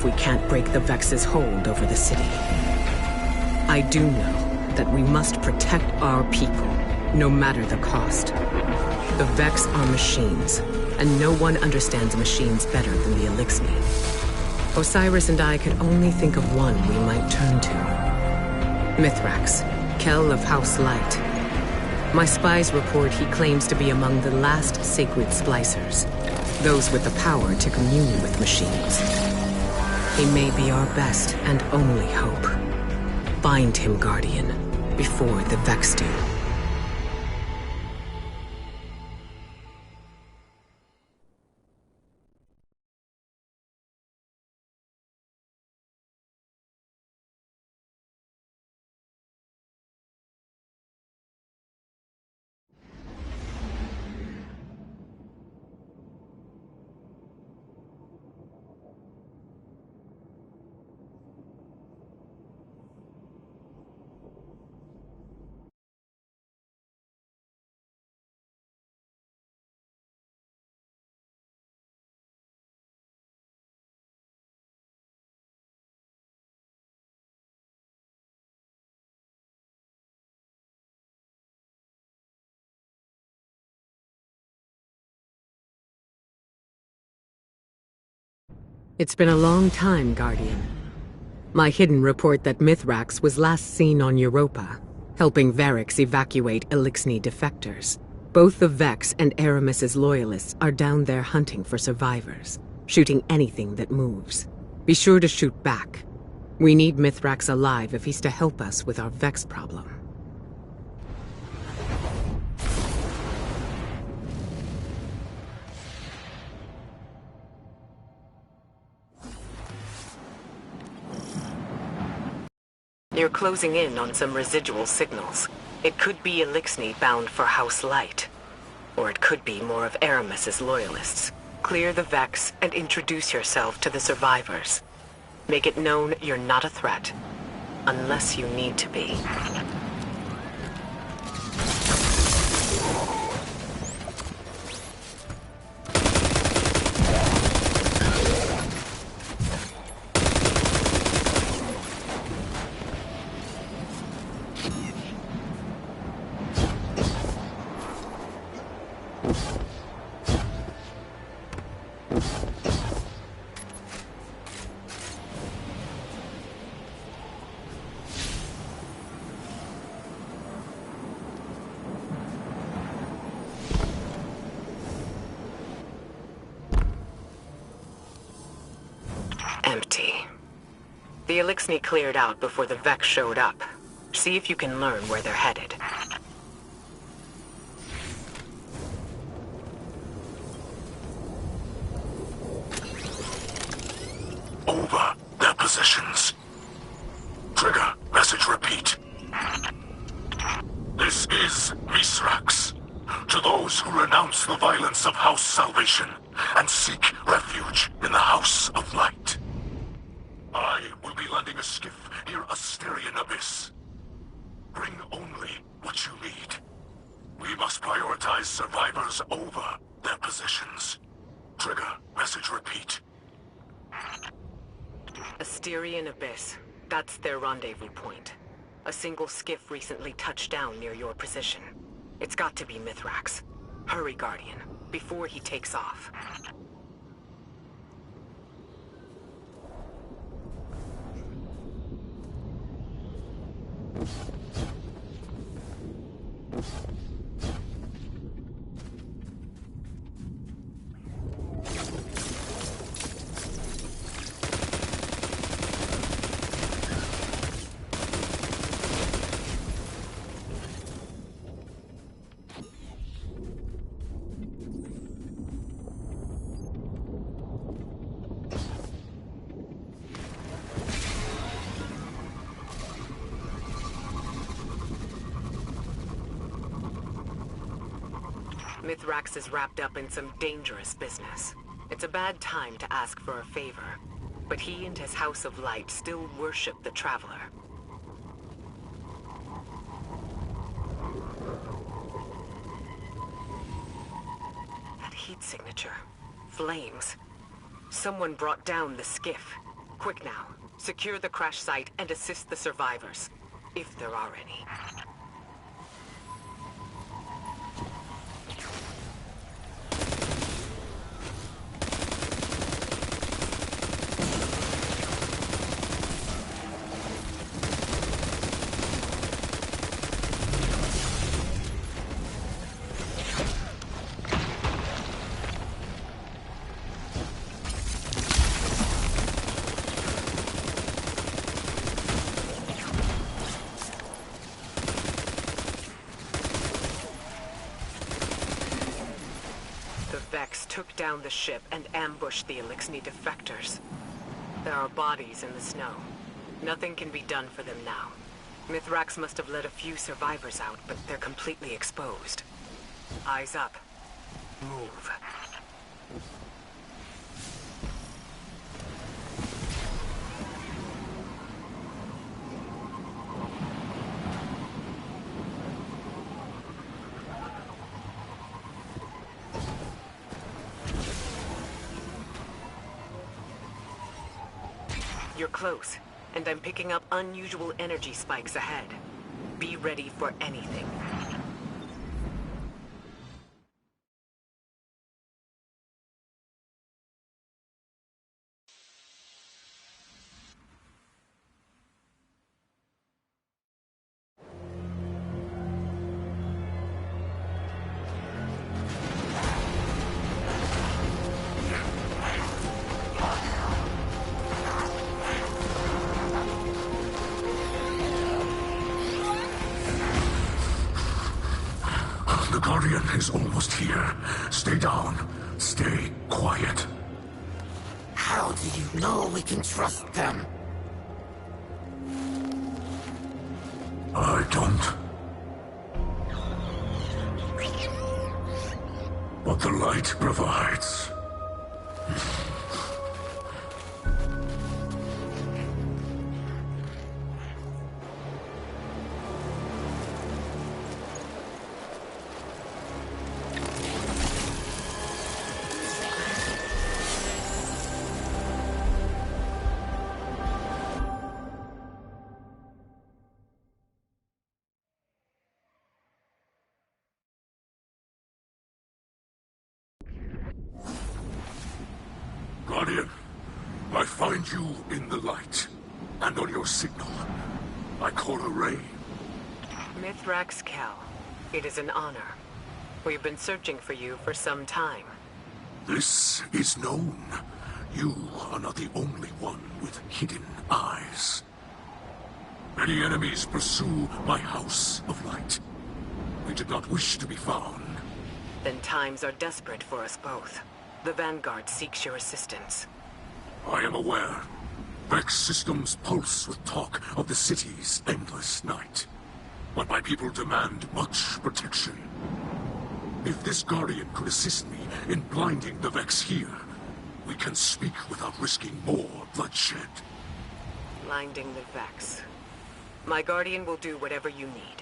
we can't break the Vex's hold over the city. I do know that we must protect our people, no matter the cost. The Vex are machines, and no one understands machines better than the Elixni. Osiris and I could only think of one we might turn to. Mithrax, Kell of House Light. My spies report he claims to be among the last sacred splicers, those with the power to commune with machines. He may be our best and only hope. Find him, Guardian, before the Vex do. It's been a long time, Guardian. My hidden report that Mithrax was last seen on Europa, helping Varix evacuate Elixni defectors. Both the Vex and Aramis's loyalists are down there hunting for survivors, shooting anything that moves. Be sure to shoot back. We need Mithrax alive if he's to help us with our Vex problem. You're closing in on some residual signals. It could be Elixni bound for House Light. Or it could be more of Aramis's loyalists. Clear the Vex and introduce yourself to the survivors. Make it known you're not a threat. Unless you need to be. Empty. The Elixni cleared out before the Vex showed up. See if you can learn where they're headed. Over their positions. Trigger, message repeat. This is Mithrax. To those who renounce the violence of House Salvation and seek refuge in the House of Light. I will be landing a skiff near Asterian Abyss. Bring only what you need. We must prioritize survivors over their positions. Trigger, message repeat. Asterian Abyss. That's their rendezvous point. A single skiff recently touched down near your position. It's got to be Mithrax. Hurry, Guardian, before he takes off. Mithrax is wrapped up in some dangerous business. It's a bad time to ask for a favor, but he and his House of Light still worship the Traveler. That heat signature. Flames. Someone brought down the skiff. Quick now. Secure the crash site and assist the survivors. If there are any. Took down the ship and ambushed the Elixni defectors. There are bodies in the snow. Nothing can be done for them now. Mithrax must have let a few survivors out, but they're completely exposed. Eyes up. Move. You're close, and I'm picking up unusual energy spikes ahead. Be ready for anything. The Guardian is almost here. Stay down. Stay quiet. How do you know we can trust them? I don't. What the light provides. Guardian, I find you in the light, and on your signal. I call a ray. Mithrax Kell, it is an honor. We've been searching for you for some time. This is known. You are not the only one with hidden eyes. Many enemies pursue my house of light. We did not wish to be found. Then times are desperate for us both. The Vanguard seeks your assistance. I am aware. Vex systems pulse with talk of the city's endless night. But my people demand much protection. If this Guardian could assist me in blinding the Vex here, we can speak without risking more bloodshed. Blinding the Vex. My Guardian will do whatever you need.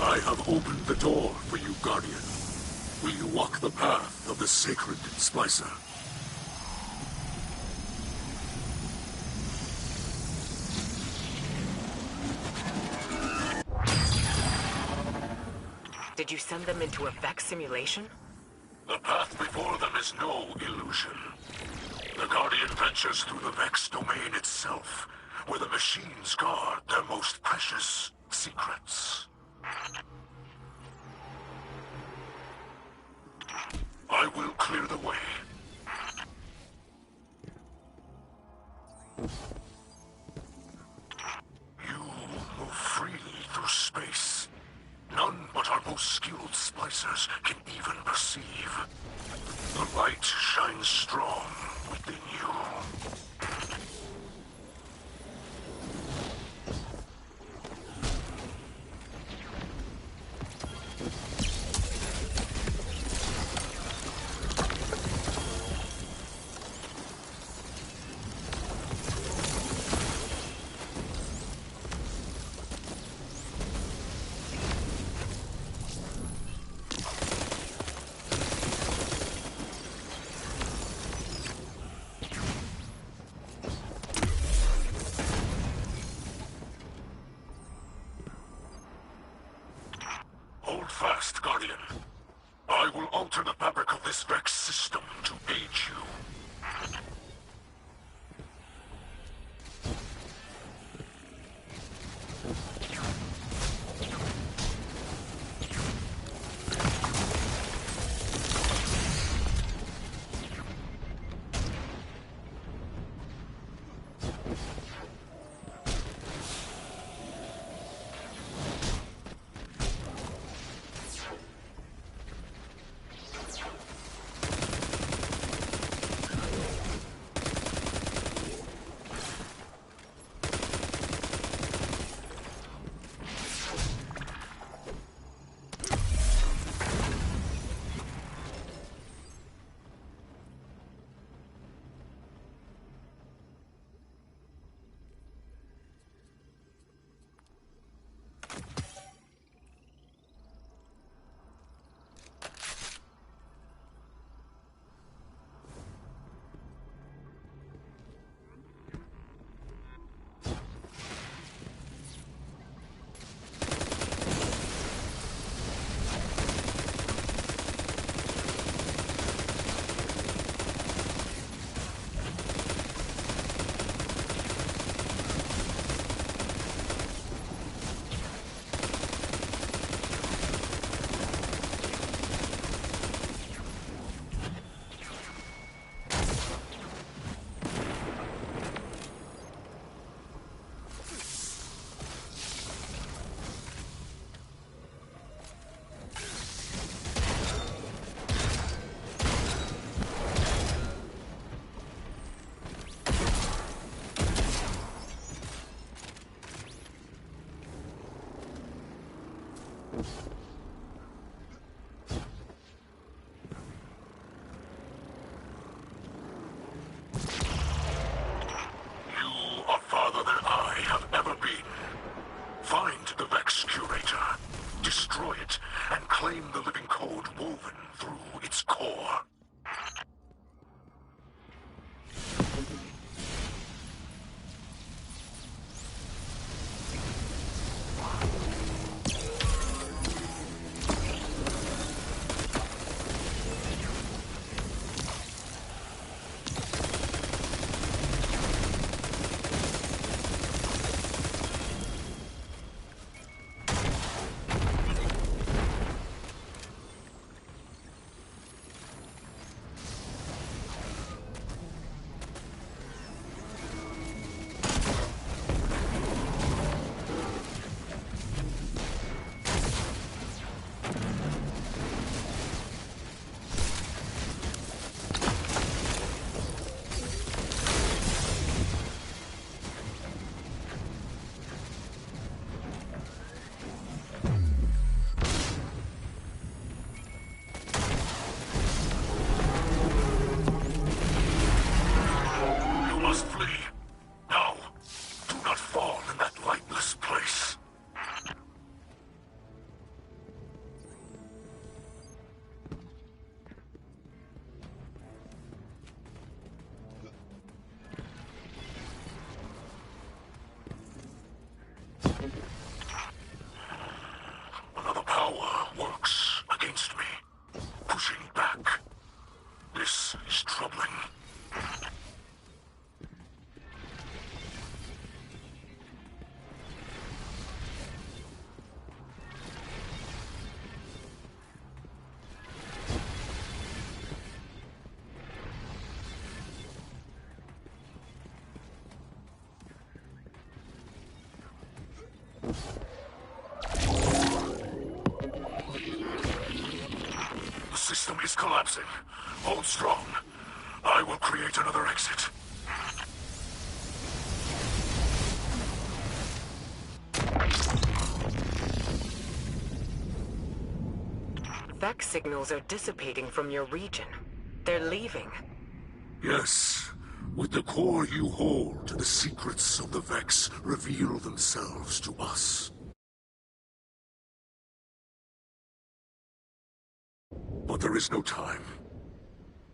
I have opened the door for you, Guardian. Will you walk the path of the sacred Splicer? Did you send them into a Vex simulation? The path before them is no illusion. The Guardian ventures through the Vex domain itself, where the machines guard their most precious secrets. I will clear the way. You move freely through space. None but our most skilled splicers can even perceive. The light shines strong within you. Broadcast, Guardian. I will alter the fabric of this Vex system to aid you. Destroy it, and claim the living code woven through its core. Another power works against me, pushing back. This is troubling. The system is collapsing. Hold strong. I will create another exit. Vex signals are dissipating from your region. They're leaving. Yes. With the core you hold, the secrets of the Vex reveal themselves to us. But there is no time.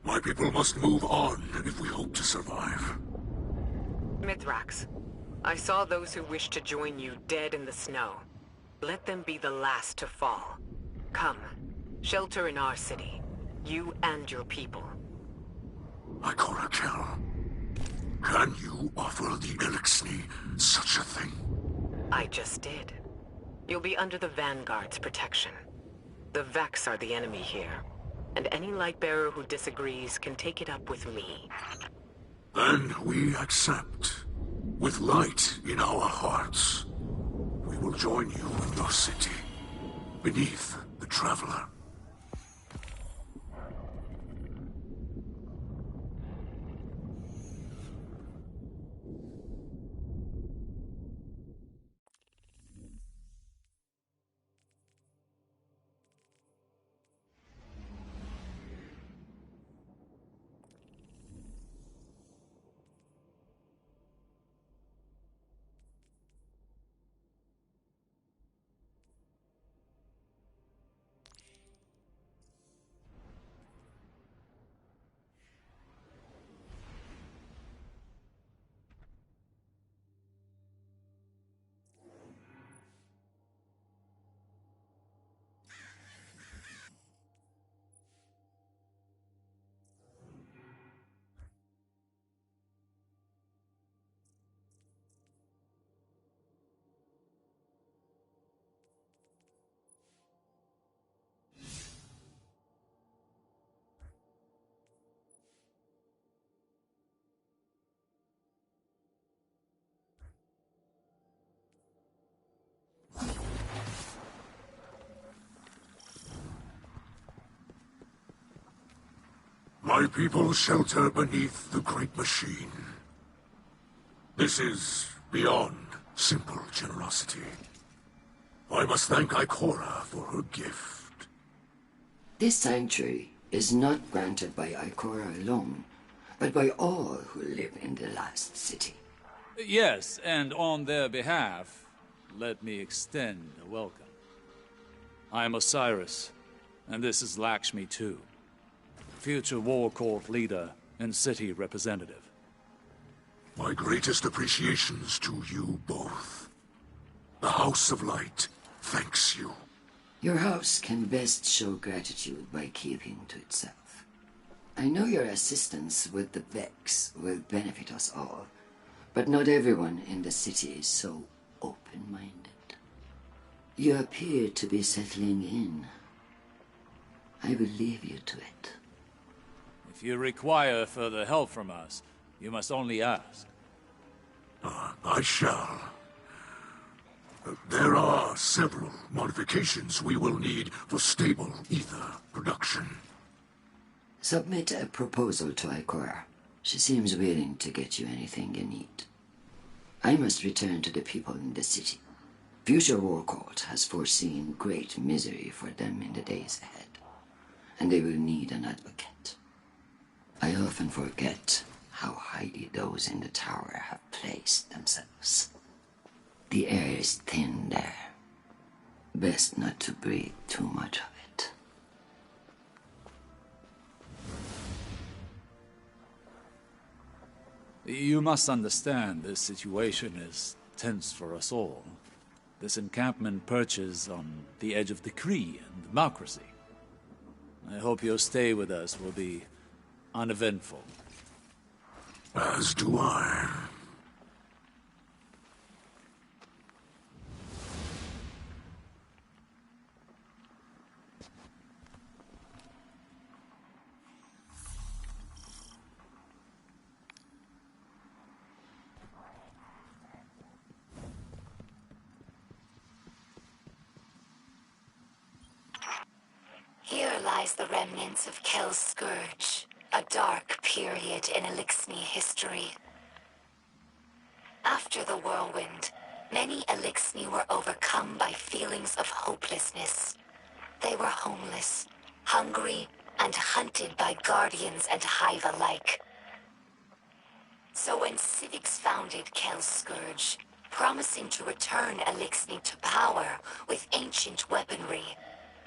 My people must move on if we hope to survive. Mithrax, I saw those who wished to join you dead in the snow. Let them be the last to fall. Come. Shelter in our city. You and your people. Ikora Kel, can you offer the Elixni such a thing? I just did. You'll be under the Vanguard's protection. The Vex are the enemy here, and any Lightbearer who disagrees can take it up with me. Then we accept. With light in our hearts, we will join you in your city, beneath the Traveler. My people shelter beneath the Great Machine. This is beyond simple generosity. I must thank Ikora for her gift. This sanctuary is not granted by Ikora alone, but by all who live in the last city. Yes, and on their behalf, let me extend a welcome. I am Osiris, and this is Lakshmi too. Future War Court leader and city representative. My greatest appreciations to you both. The House of Light thanks you. Your house can best show gratitude by keeping to itself. I know your assistance with the Vex will benefit us all, but not everyone in the city is so open-minded. You appear to be settling in. I will leave you to it. If you require further help from us, you must only ask. I shall. There are several modifications we will need for stable ether production. Submit a proposal to Ikora. She seems willing to get you anything you need. I must return to the people in the city. Future War Court has foreseen great misery for them in the days ahead, and they will need an advocate. I often forget how highly those in the tower have placed themselves. The air is thin there. Best not to breathe too much of it. You must understand this situation is tense for us all. This encampment perches on the edge of decree and democracy. I hope your stay with us will be uneventful. As do I. Here lies the remnants of Kel's Scourge, a dark period in Elixni history. After the whirlwind, many Elixni were overcome by feelings of hopelessness. They were homeless, hungry, and hunted by guardians and hive alike. So when Civics founded Kel's Scourge, promising to return Elixni to power with ancient weaponry,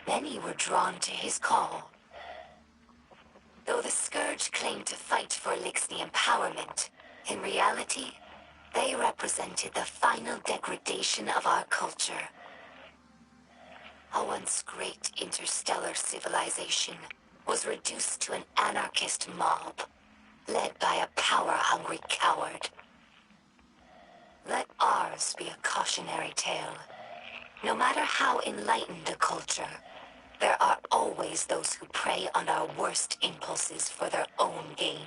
many were drawn to his call. Though the Scourge claimed to fight for Elixni empowerment, in reality, they represented the final degradation of our culture. A once great interstellar civilization was reduced to an anarchist mob, led by a power-hungry coward. Let ours be a cautionary tale. No matter how enlightened a culture, there are always those who prey on our worst impulses for their own gain.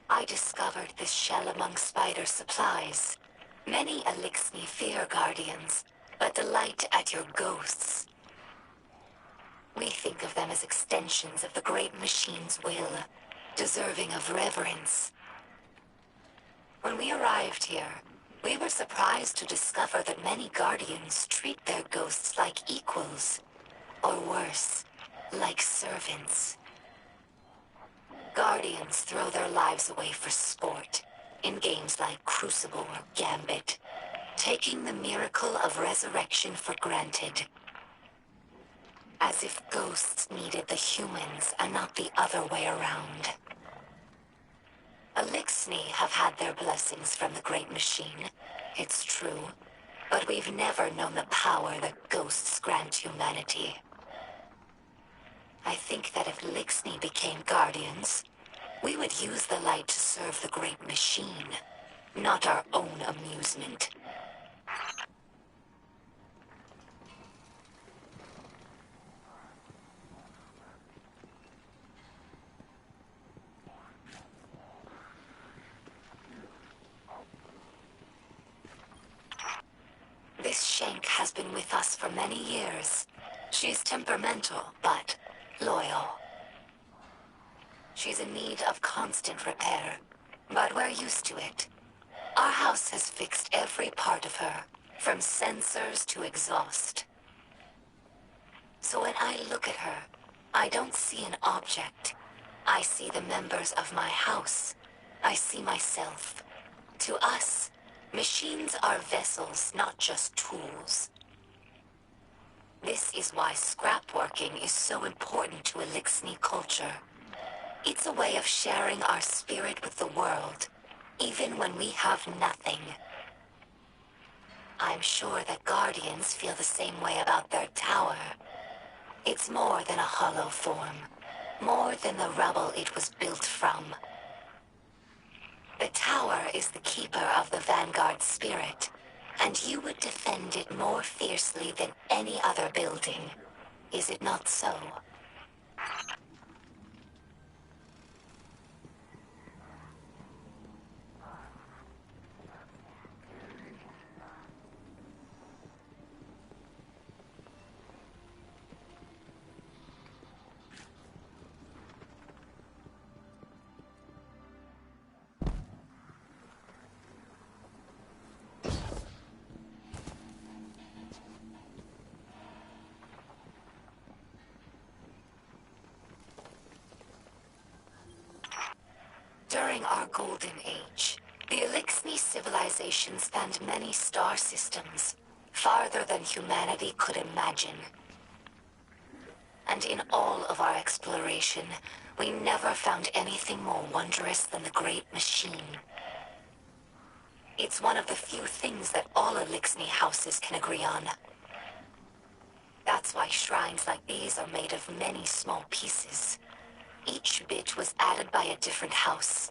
I discovered this shell among spider supplies. Many Elixni fear guardians, but delight at your ghosts. We think of them as extensions of the great machine's will, deserving of reverence. When we arrived here, we were surprised to discover that many guardians treat their ghosts like equals, or worse, like servants. Guardians throw their lives away for sport, in games like Crucible or Gambit, taking the miracle of resurrection for granted. As if ghosts needed the humans and not the other way around. Elixni have had their blessings from the Great Machine, it's true, but we've never known the power that ghosts grant humanity. I think that if Elixni became guardians, we would use the light to serve the Great Machine, not our own amusement. This Shank has been with us for many years. She's temperamental, but loyal. She's in need of constant repair, but we're used to it. Our house has fixed every part of her, from sensors to exhaust. So when I look at her, I don't see an object. I see the members of my house. I see myself. To us, machines are vessels, not just tools. This is why scrapworking is so important to Elixni culture. It's a way of sharing our spirit with the world, even when we have nothing. I'm sure that Guardians feel the same way about their tower. It's more than a hollow form, more than the rubble it was built from. The tower is the keeper of the Vanguard spirit, and you would defend it more fiercely than any other building. Is it not so? During our Golden Age, the Elixni civilization spanned many star systems, farther than humanity could imagine. And in all of our exploration, we never found anything more wondrous than the Great Machine. It's one of the few things that all Elixni houses can agree on. That's why shrines like these are made of many small pieces. Each bit was added by a different house.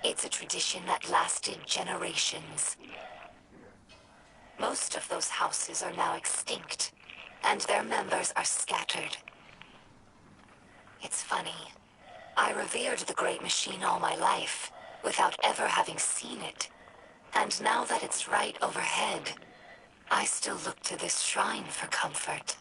It's a tradition that lasted generations. Most of those houses are now extinct, and their members are scattered. It's funny. I revered the Great Machine all my life, without ever having seen it. And now that it's right overhead, I still look to this shrine for comfort.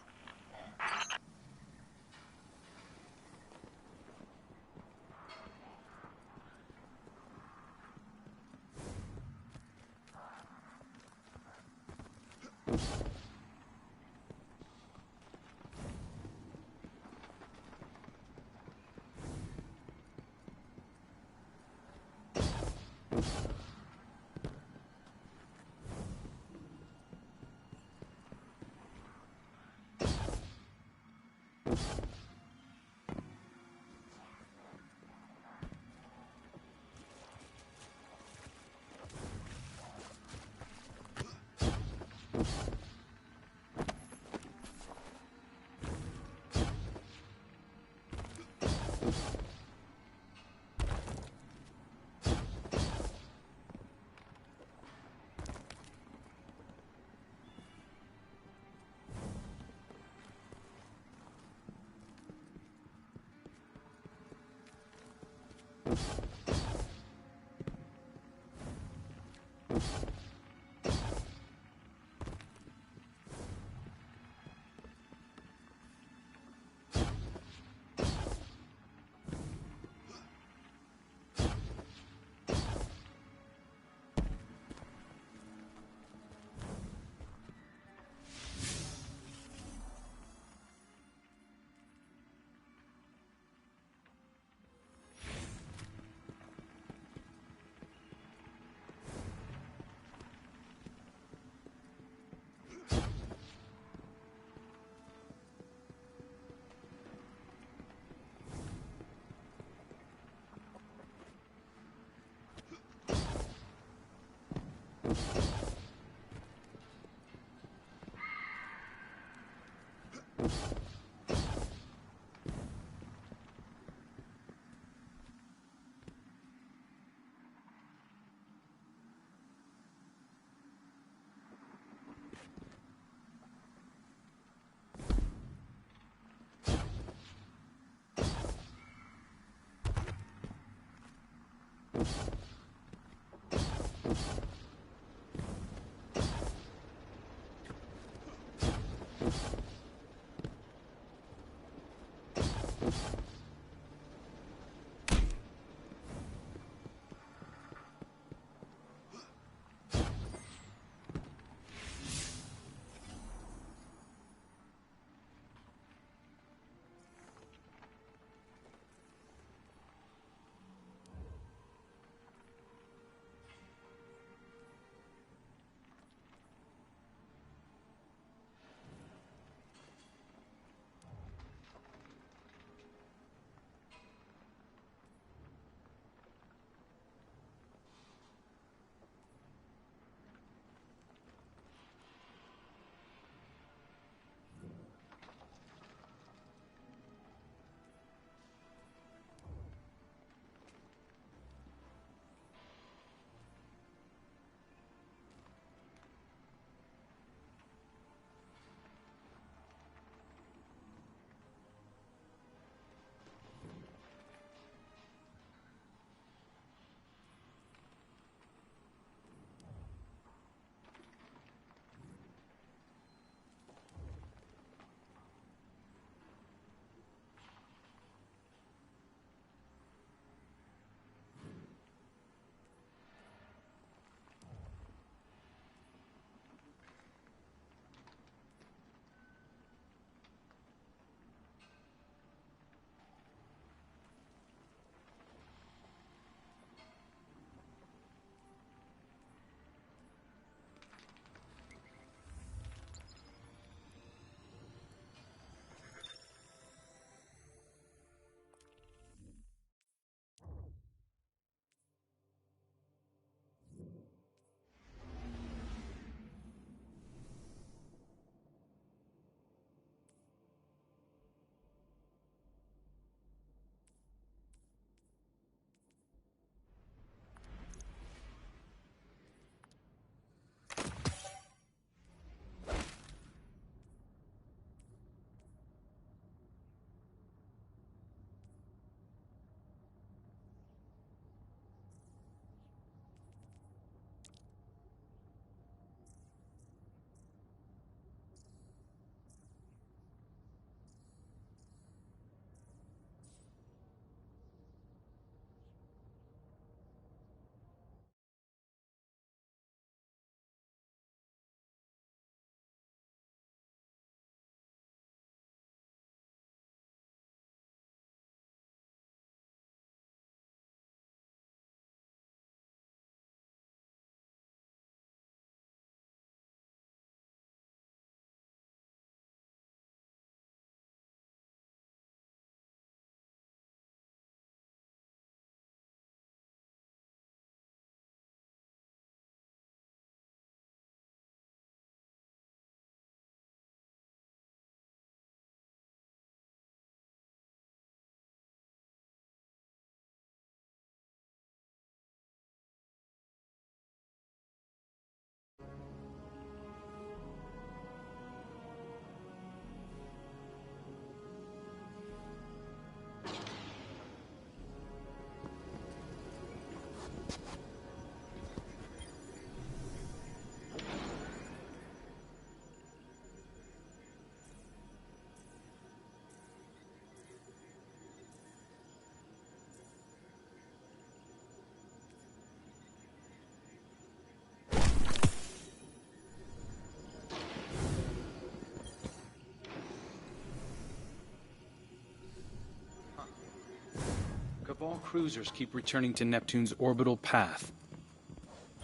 of all cruisers keep returning to Neptune's orbital path.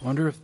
Wonder if